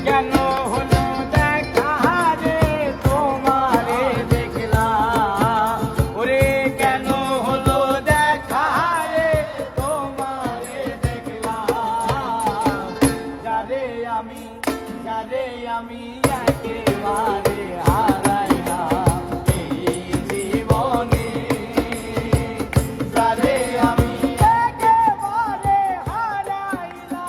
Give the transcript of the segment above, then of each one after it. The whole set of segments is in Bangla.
কেন হলো দেখা রে তোমারে দেখলাম, ওরে কেন হলো দেখা রে তোমারে দেখলাম, যারে আমি একেবারে হারাইলাম এই জীবনে, যারে আমি একেবারে হারাইলাম।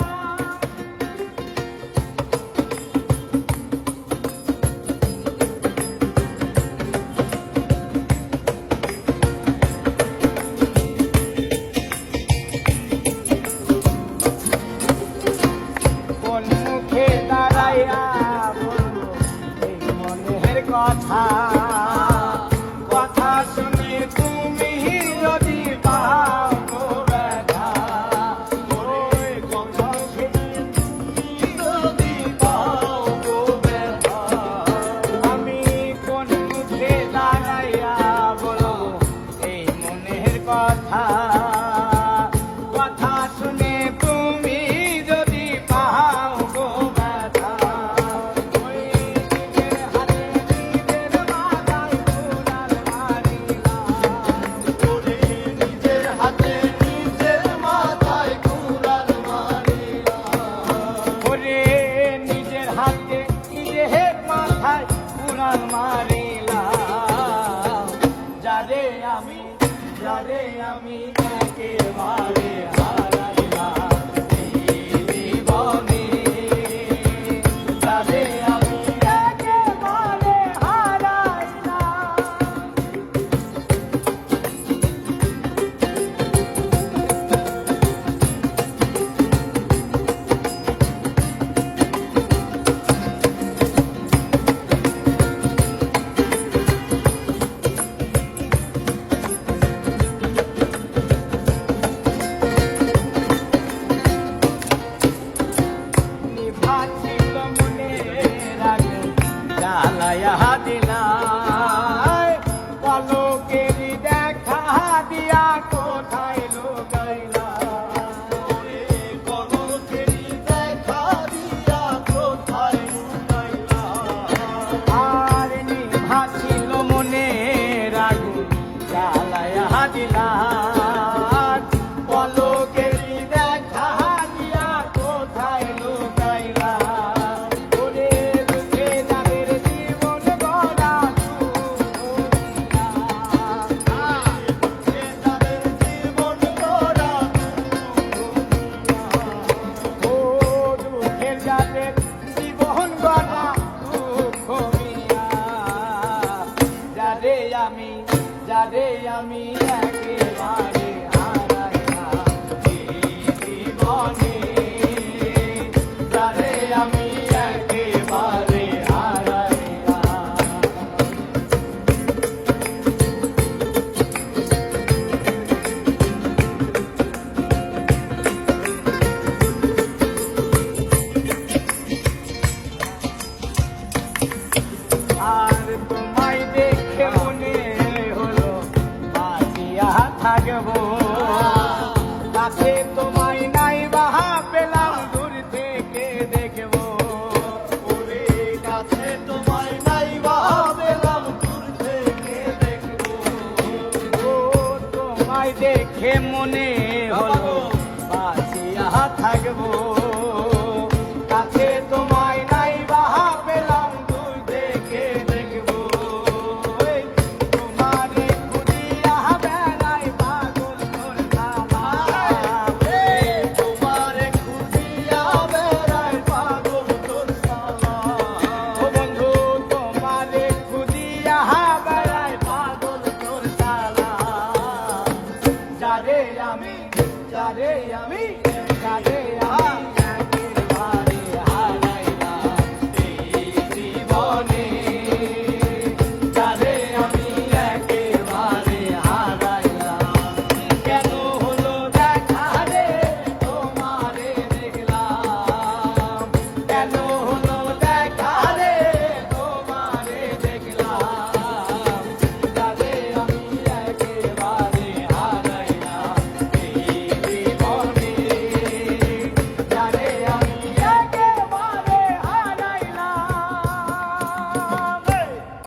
কোন মুখে দাঁড়াইয়া বলবো এই মনের কথা, কথা শুনে তুমি যদি পাও গো ব্যথা, ওই কথা শুনে তুমি যদি পাও গো ব্যথা, আমি কোন মুখে দাঁড়াইয়া বলবো এই মনের কথা, কথা শুনে তুমি যদি পাও গো ব্যথা, ওই নিজের হাতে নিজের মাথায় কুড়াল মারিলাম, ওরে নিজের হাতে নিজের মাথায় কুড়াল মারিলাম, ওরে নিজের হাতে নিজের মাথায় কুড়াল মারিলাম, যারে আমি একেবারে